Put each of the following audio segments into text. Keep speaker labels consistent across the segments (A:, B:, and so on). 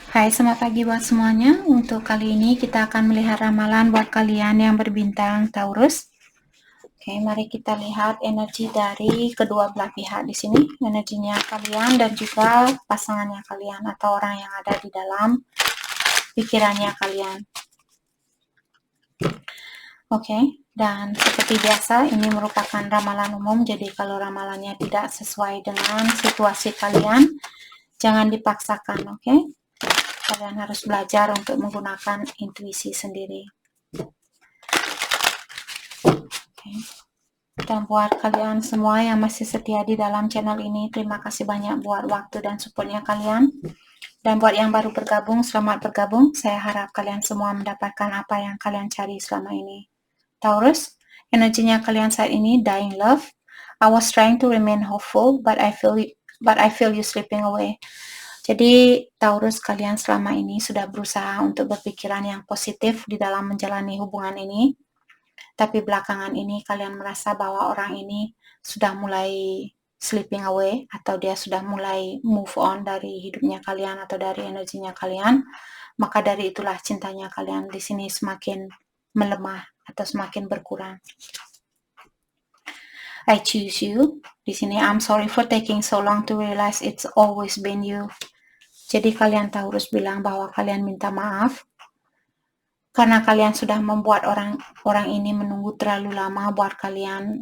A: Hai, selamat pagi buat semuanya. Untuk kali ini kita akan melihat ramalan buat kalian yang berbintang Taurus. Oke, mari kita lihat energi dari kedua belah pihak di sini. Energinya kalian dan juga pasangannya kalian atau orang yang ada di dalam pikirannya kalian. Oke, dan seperti biasa ini merupakan ramalan umum. Jadi kalau ramalannya tidak sesuai dengan situasi kalian, jangan dipaksakan, oke? Kalian harus belajar untuk menggunakan intuisi sendiri. Oke. Dan buat kalian semua yang masih setia di dalam channel ini, terima kasih banyak buat waktu dan supportnya kalian. Dan buat yang baru bergabung, selamat bergabung. Saya harap kalian semua mendapatkan apa yang kalian cari selama ini. Taurus, energinya kalian saat ini dying love. I was trying to remain hopeful, but I feel you slipping away. Jadi Taurus, kalian selama ini sudah berusaha untuk berpikiran yang positif di dalam menjalani hubungan ini. Tapi belakangan ini kalian merasa bahwa orang ini sudah mulai slipping away atau dia sudah mulai move on dari hidupnya kalian atau dari energinya kalian. Maka dari itulah cintanya kalian di sini semakin melemah atau semakin berkurang. I choose you. Di sini I'm sorry for taking so long to realize it's always been you. Jadi kalian Taurus bilang bahwa kalian minta maaf karena kalian sudah membuat orang ini menunggu terlalu lama buat kalian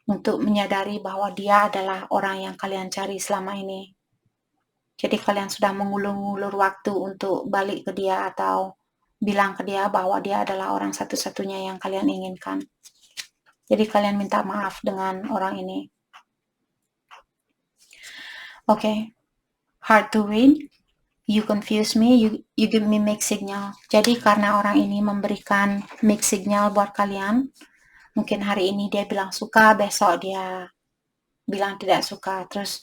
A: untuk menyadari bahwa dia adalah orang yang kalian cari selama ini. Jadi kalian sudah mengulur-ngulur waktu untuk balik ke dia atau bilang ke dia bahwa dia adalah orang satu-satunya yang kalian inginkan. Jadi kalian minta maaf dengan orang ini. Oke. Hard to read. You confuse me, you give me mixed signal. Jadi karena orang ini memberikan mixed signal buat kalian, mungkin hari ini dia bilang suka, besok dia bilang tidak suka, terus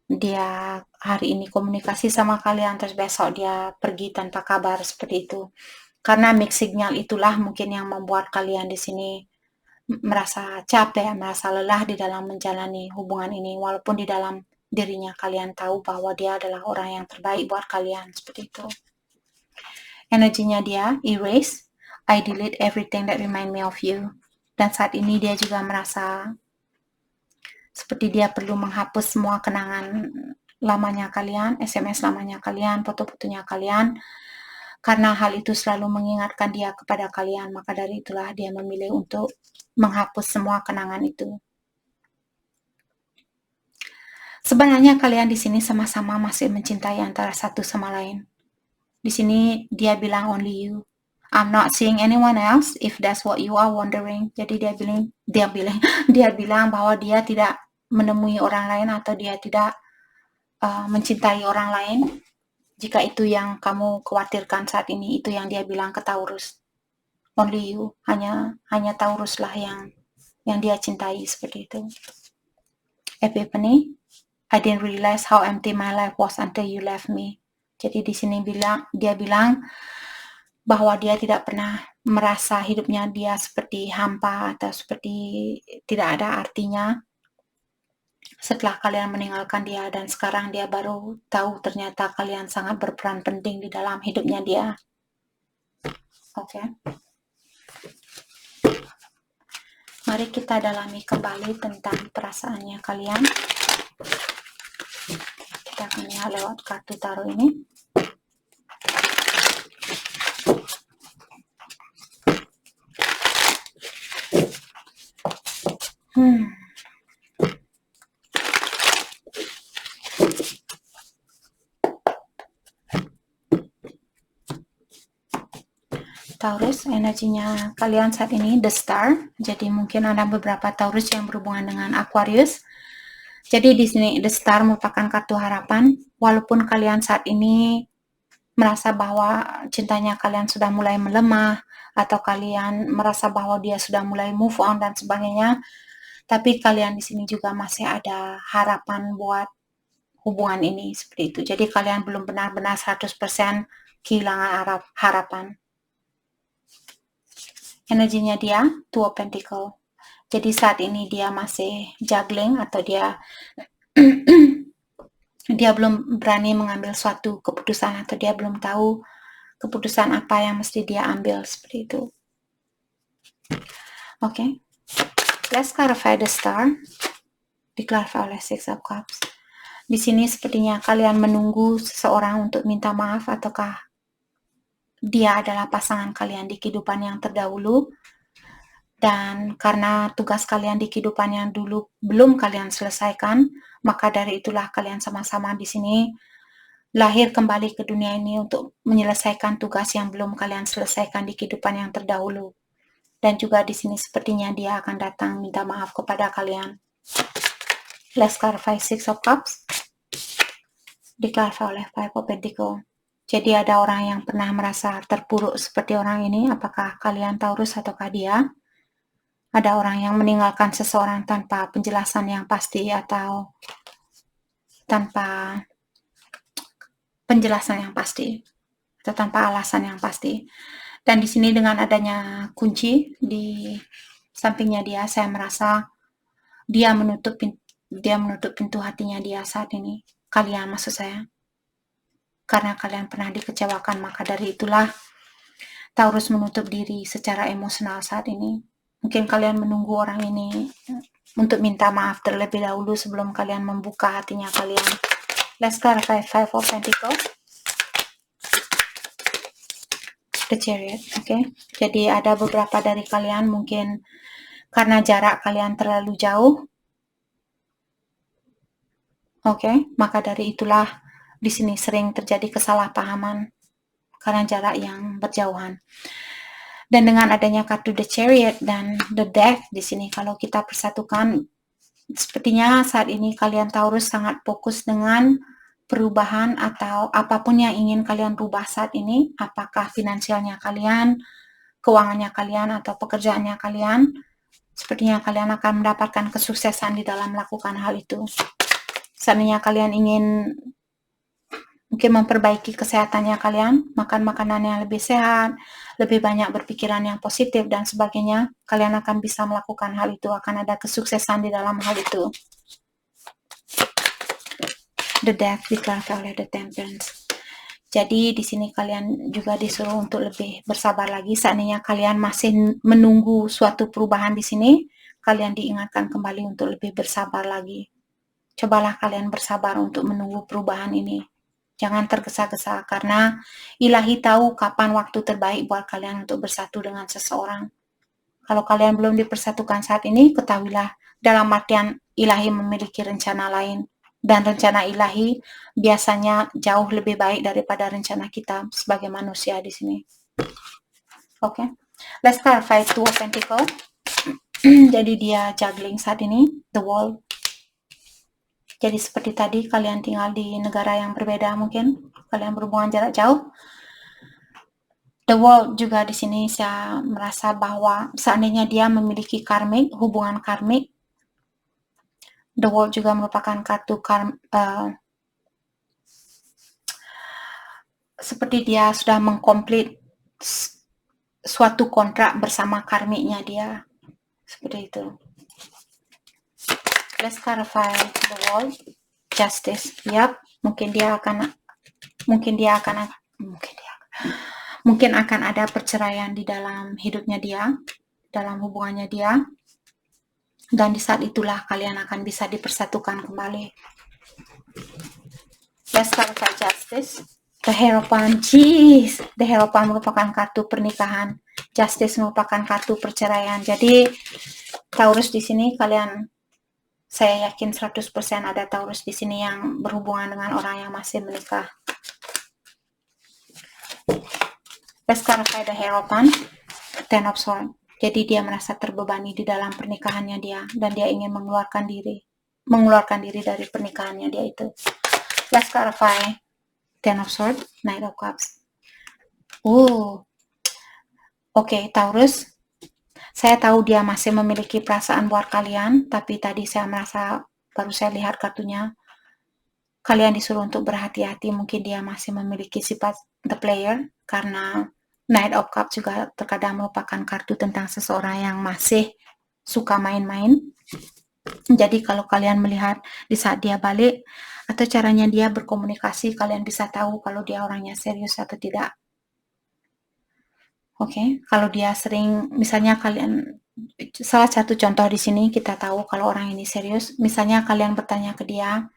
A: dia hari ini komunikasi sama kalian, terus besok dia pergi tanpa kabar, seperti itu. Karena mixed signal itulah mungkin yang membuat kalian di sini merasa capek, merasa lelah di dalam menjalani hubungan ini, walaupun di dalam dirinya kalian tahu bahwa dia adalah orang yang terbaik buat kalian, seperti itu. Energinya dia erase, I delete everything that remind me of you. Dan saat ini dia juga merasa seperti dia perlu menghapus semua kenangan lamanya kalian, SMS lamanya kalian, foto-fotonya kalian, karena hal itu selalu mengingatkan dia kepada kalian. Maka dari itulah dia memilih untuk menghapus semua kenangan itu. Sebenarnya kalian di sini sama-sama masih mencintai antara satu sama lain. Di sini dia bilang only you. I'm not seeing anyone else if that's what you are wondering. Jadi dia bilang bahwa dia tidak menemui orang lain atau dia tidak mencintai orang lain. Jika itu yang kamu khawatirkan saat ini, itu yang dia bilang ke Taurus. Only you, hanya Taurus lah yang dia cintai, seperti itu. Epiphany, I didn't realize how empty my life was until you left me. Jadi di sini dia bilang bahwa dia tidak pernah merasa hidupnya dia seperti hampa atau seperti tidak ada artinya setelah kalian meninggalkan dia, dan sekarang dia baru tahu ternyata kalian sangat berperan penting di dalam hidupnya dia. Oke. Mari kita dalami kembali tentang perasaannya kalian. Kita akan lihat lewat kartu tarot ini. Taurus, energinya kalian saat ini The Star. Jadi mungkin ada beberapa Taurus yang berhubungan dengan Aquarius. Jadi di sini The Star merupakan kartu harapan. Walaupun kalian saat ini merasa bahwa cintanya kalian sudah mulai melemah, atau kalian merasa bahwa dia sudah mulai move on dan sebagainya, tapi kalian di sini juga masih ada harapan buat hubungan ini, seperti itu. Jadi kalian belum benar-benar 100% kehilangan harapan. Energinya dia Two of Pentacles. Jadi saat ini dia masih juggling atau dia dia belum berani mengambil suatu keputusan atau dia belum tahu keputusan apa yang mesti dia ambil seperti itu. Oke. Let's clarify the star. Diklarify oleh Six of Cups. Di sini sepertinya kalian menunggu seseorang untuk minta maaf, ataukah dia adalah pasangan kalian di kehidupan yang terdahulu, dan karena tugas kalian di kehidupan yang dulu belum kalian selesaikan, maka dari itulah kalian sama-sama di sini lahir kembali ke dunia ini untuk menyelesaikan tugas yang belum kalian selesaikan di kehidupan yang terdahulu. Dan juga di sini sepertinya dia akan datang minta maaf kepada kalian. Let's clarify Six of Cups. Diklarify oleh Five of Pentacles. Jadi ada orang yang pernah merasa terpuruk seperti orang ini. Apakah kalian Taurus ataukah dia? Ada orang yang meninggalkan seseorang tanpa penjelasan yang pasti atau tanpa penjelasan yang pasti atau tanpa alasan yang pasti. Dan di sini dengan adanya kunci di sampingnya dia, saya merasa dia menutup pintu hatinya dia saat ini. Kalian maksud saya. Karena kalian pernah dikecewakan, maka dari itulah Taurus menutup diri secara emosional saat ini. Mungkin kalian menunggu orang ini untuk minta maaf terlebih dahulu sebelum kalian membuka hatinya kalian. Let's clarify Five of Pentacles. The Chariot, oke. Jadi ada beberapa dari kalian mungkin karena jarak kalian terlalu jauh. Oke, maka dari itulah di sini sering terjadi kesalahpahaman karena jarak yang berjauhan. Dan dengan adanya kartu The Chariot dan The Death di sini, kalau kita persatukan, sepertinya saat ini kalian Taurus sangat fokus dengan perubahan atau apapun yang ingin kalian rubah saat ini, apakah finansialnya kalian, keuangannya kalian, atau pekerjaannya kalian. Sepertinya kalian akan mendapatkan kesuksesan di dalam melakukan hal itu. Seandainya kalian ingin mungkin memperbaiki kesehatannya kalian, makan makanan yang lebih sehat, lebih banyak berpikiran yang positif dan sebagainya, kalian akan bisa melakukan hal itu, akan ada kesuksesan di dalam hal itu. The Death diklarasi oleh The Temperance. Jadi di sini kalian juga disuruh untuk lebih bersabar lagi. Seandainya kalian masih menunggu suatu perubahan di sini, kalian diingatkan kembali untuk lebih bersabar lagi. Cobalah kalian bersabar untuk menunggu perubahan ini. Jangan tergesa-gesa, karena Ilahi tahu kapan waktu terbaik buat kalian untuk bersatu dengan seseorang. Kalau kalian belum dipersatukan saat ini, ketahuilah dalam artian Ilahi memiliki rencana lain. Dan rencana Ilahi biasanya jauh lebih baik daripada rencana kita sebagai manusia di sini. Oke. Let's clarify Two of Pentacles. Jadi dia juggling saat ini, the World. Jadi seperti tadi, kalian tinggal di negara yang berbeda mungkin, kalian berhubungan jarak jauh. The World juga di sini saya merasa bahwa seandainya dia memiliki karmik, hubungan karmik, The World juga merupakan kartu seperti dia sudah mengkomplit suatu kontrak bersama karmiknya dia. Seperti itu. Let's clarify The World. Justice. Yap, mungkin akan ada perceraian di dalam hidupnya dia, dalam hubungannya dia. Dan di saat itulah kalian akan bisa dipersatukan kembali. Let's clarify Justice. The Hierophant. The Hierophant merupakan kartu pernikahan. Justice merupakan kartu perceraian. Jadi Taurus di sini kalian, saya yakin 100% ada Taurus di sini yang berhubungan dengan orang yang masih menikah. Let's clarify the Hierophant. Ten of Swords. Jadi dia merasa terbebani di dalam pernikahannya dia, dan dia ingin mengeluarkan diri dari pernikahannya dia itu. Let's clarify Ten of Swords, Knight of Cups. Oke, Taurus. Saya tahu dia masih memiliki perasaan buat kalian, tapi tadi saya merasa, baru saya lihat kartunya, kalian disuruh untuk berhati-hati. Mungkin dia masih memiliki sifat the player, karena Knight of Cups juga terkadang merupakan kartu tentang seseorang yang masih suka main-main. Jadi kalau kalian melihat di saat dia balik, atau caranya dia berkomunikasi, kalian bisa tahu kalau dia orangnya serius atau tidak. Oke, kalau dia sering, misalnya kalian, salah satu contoh di sini kita tahu kalau orang ini serius, misalnya kalian bertanya ke dia,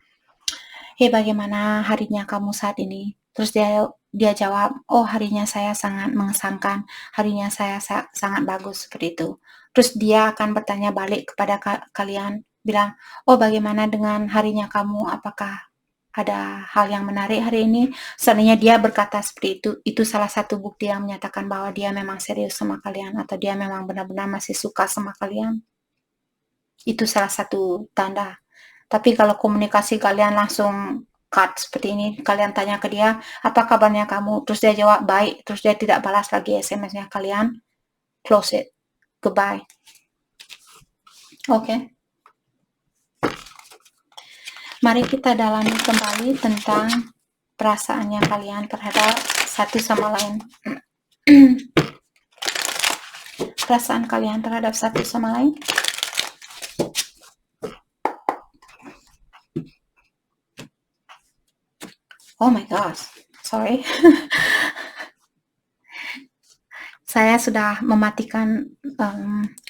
A: "Hei, bagaimana harinya kamu saat ini?" Terus dia jawab, "Oh, harinya saya sangat mengesankan, harinya saya sangat bagus," seperti itu. Terus dia akan bertanya balik kepada kalian, bilang, "Oh, bagaimana dengan harinya kamu? Apakah ada hal yang menarik hari ini?" Seandainya dia berkata seperti itu salah satu bukti yang menyatakan bahwa dia memang serius sama kalian atau dia memang benar-benar masih suka sama kalian. Itu salah satu tanda. Tapi kalau komunikasi kalian langsung cut seperti ini, kalian tanya ke dia, "Apa kabarnya kamu?" Terus dia jawab, "Baik." Terus dia tidak balas lagi SMS-nya kalian, close it. Goodbye. Oke. Mari kita dalami kembali tentang perasaannya kalian terhadap satu sama lain. Perasaan kalian terhadap satu sama lain. Oh my gosh, sorry. Saya sudah mematikan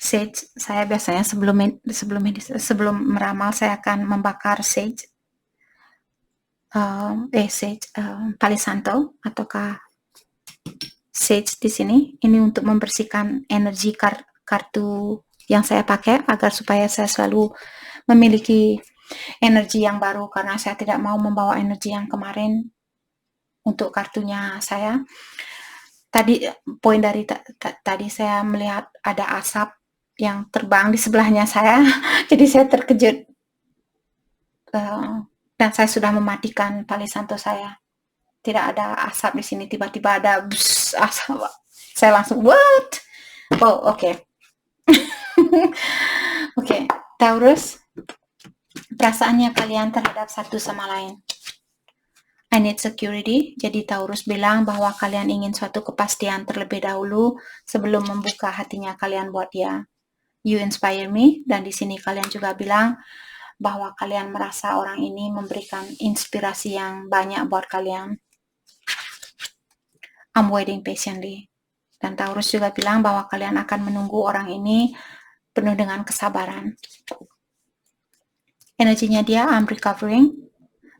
A: sage. Saya biasanya sebelum meramal saya akan membakar sage, Palo Santo ataukah sage di sini. Ini untuk membersihkan energi kartu yang saya pakai agar supaya saya selalu memiliki energi yang baru, karena saya tidak mau membawa energi yang kemarin untuk kartunya saya. Tadi poin dari tadi saya melihat ada asap yang terbang di sebelahnya saya, jadi saya terkejut dan saya sudah mematikan Palo Santo saya. Tidak ada asap di sini, tiba-tiba ada bus, asap. Saya langsung what? Oh, oke. Oke, Taurus, perasaannya kalian terhadap satu sama lain. I need security. Jadi Taurus bilang bahwa kalian ingin suatu kepastian terlebih dahulu sebelum membuka hatinya kalian buat dia. You inspire me. Dan di sini kalian juga bilang bahwa kalian merasa orang ini memberikan inspirasi yang banyak buat kalian. I'm waiting patiently. Dan Taurus juga bilang bahwa kalian akan menunggu orang ini penuh dengan kesabaran. Energinya dia, I'm recovering.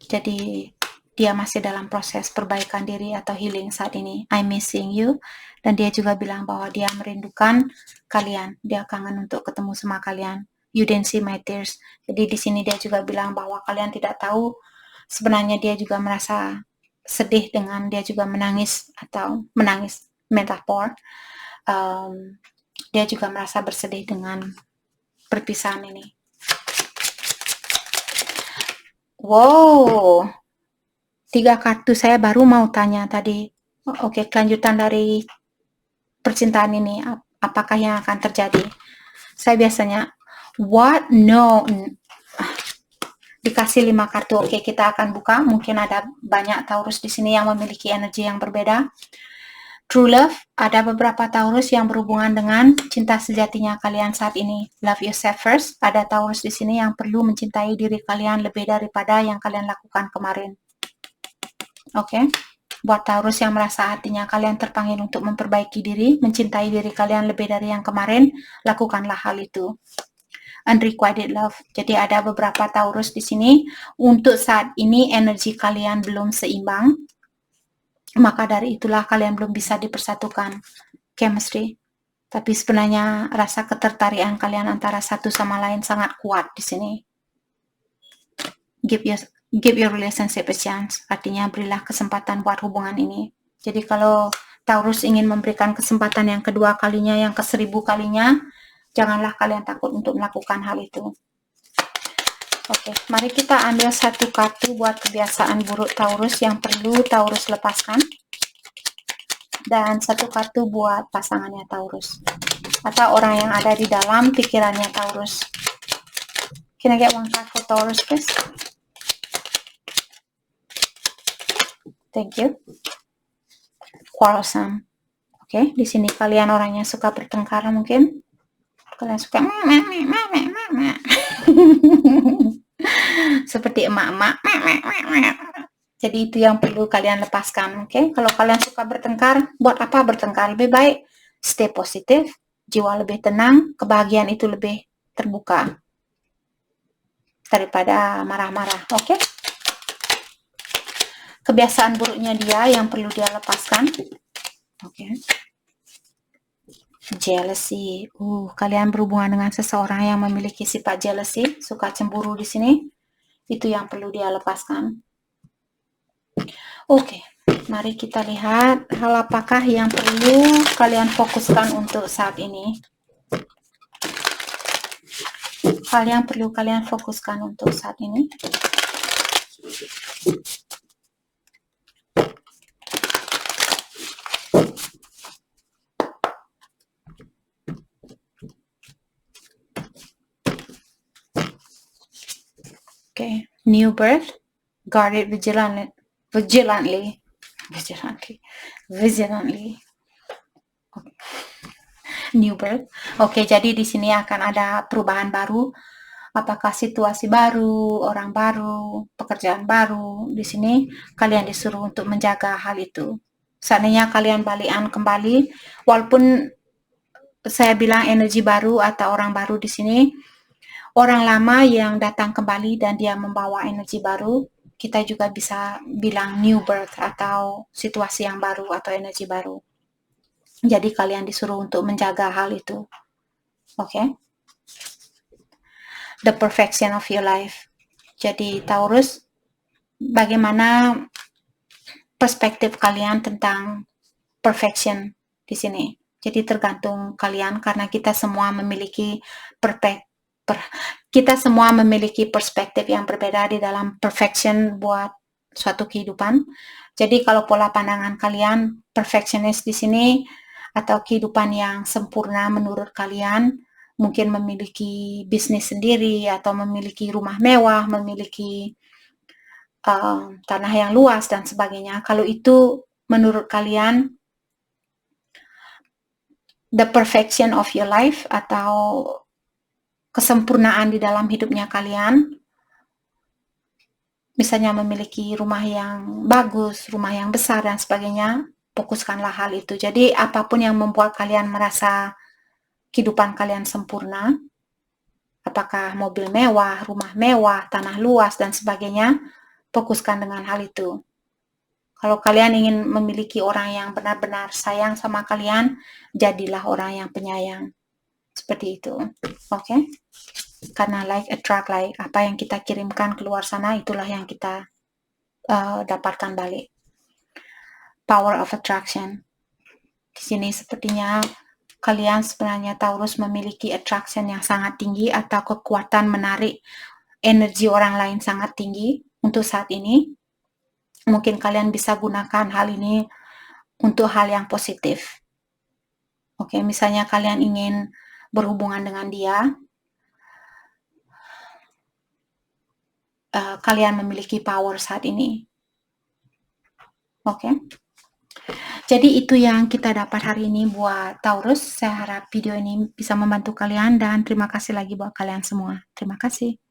A: Jadi dia masih dalam proses perbaikan diri atau healing saat ini. I'm missing you. Dan dia juga bilang bahwa dia merindukan kalian. Dia kangen untuk ketemu sama kalian. You didn't see my tears. Jadi di sini dia juga bilang bahwa kalian tidak tahu sebenarnya dia juga merasa sedih dengan dia juga menangis atau menangis metafor. Dia juga merasa bersedih dengan perpisahan ini. Wow. 3 kartu saya baru mau tanya tadi. Oke, kelanjutan dari percintaan ini, apakah yang akan terjadi? Saya biasanya, what? No. Dikasih 5 kartu. Oke, kita akan buka. Mungkin ada banyak Taurus di sini yang memiliki energi yang berbeda. True love, ada beberapa Taurus yang berhubungan dengan cinta sejatinya kalian saat ini. Love yourself first. Ada Taurus di sini yang perlu mencintai diri kalian lebih daripada yang kalian lakukan kemarin. Oke, buat Taurus yang merasa hatinya kalian terpanggil untuk memperbaiki diri, mencintai diri kalian lebih dari yang kemarin, lakukanlah hal itu. Unrequited love. Jadi ada beberapa Taurus di sini. Untuk saat ini energi kalian belum seimbang, maka dari itulah kalian belum bisa dipersatukan. Chemistry. Tapi sebenarnya rasa ketertarikan kalian antara satu sama lain sangat kuat di sini. Give your relationship a chance. Artinya berilah kesempatan buat hubungan ini. Jadi kalau Taurus ingin memberikan kesempatan yang kedua kalinya, yang ke1000 kalinya, janganlah kalian takut untuk melakukan hal itu. Oke, mari kita ambil satu kartu buat kebiasaan buruk Taurus yang perlu Taurus lepaskan. Dan satu kartu buat pasangannya Taurus. Atau orang yang ada di dalam pikirannya Taurus. Can I get one card for Taurus, please? Thank you. Quarrelsome. Oke, di sini kalian orangnya suka bertengkar mungkin. Kalian suka Seperti emak-emak. Jadi itu yang perlu kalian lepaskan, oke? Kalau kalian suka bertengkar, buat apa bertengkar? Lebih baik stay positif, jiwa lebih tenang, kebahagiaan itu lebih terbuka daripada marah-marah, oke? Kebiasaan buruknya dia yang perlu dia lepaskan, oke? Jealousy. Kalian berhubungan dengan seseorang yang memiliki sifat jealousy, suka cemburu di sini. Itu yang perlu dia lepaskan. Oke, mari kita lihat hal apakah yang perlu kalian fokuskan untuk saat ini. Hal yang perlu kalian fokuskan untuk saat ini. Okay, new birth, guard it vigilantly. New birth. Oke, jadi di sini akan ada perubahan baru. Apakah situasi baru, orang baru, pekerjaan baru. Di sini kalian disuruh untuk menjaga hal itu. Seandainya kalian balikan kembali, walaupun saya bilang energi baru atau orang baru di sini, orang lama yang datang kembali dan dia membawa energi baru, kita juga bisa bilang new birth atau situasi yang baru atau energi baru. Jadi kalian disuruh untuk menjaga hal itu. Oke? The perfection of your life. Jadi Taurus, bagaimana perspektif kalian tentang perfection di sini? Jadi tergantung kalian karena kita semua memiliki perspektif yang berbeda di dalam perfection buat suatu kehidupan. Jadi kalau pola pandangan kalian perfectionist di sini atau kehidupan yang sempurna menurut kalian, mungkin memiliki bisnis sendiri atau memiliki rumah mewah, memiliki tanah yang luas dan sebagainya. Kalau itu menurut kalian the perfection of your life atau kesempurnaan di dalam hidupnya kalian, misalnya memiliki rumah yang bagus, rumah yang besar dan sebagainya, fokuskanlah hal itu. Jadi apapun yang membuat kalian merasa kehidupan kalian sempurna, apakah mobil mewah, rumah mewah, tanah luas dan sebagainya, fokuskan dengan hal itu. Kalau kalian ingin memiliki orang yang benar-benar sayang sama kalian, jadilah orang yang penyayang. Seperti itu. Oke? Karena like attract like. Apa yang kita kirimkan keluar sana, itulah yang kita dapatkan balik. Power of attraction. Di sini sepertinya kalian sebenarnya Taurus memiliki attraction yang sangat tinggi atau kekuatan menarik energi orang lain sangat tinggi untuk saat ini. Mungkin kalian bisa gunakan hal ini untuk hal yang positif. Oke, misalnya kalian ingin berhubungan dengan dia, kalian memiliki power saat ini. Oke. Jadi itu yang kita dapat hari ini buat Taurus. Saya harap video ini bisa membantu kalian dan terima kasih lagi buat kalian semua. Terima kasih.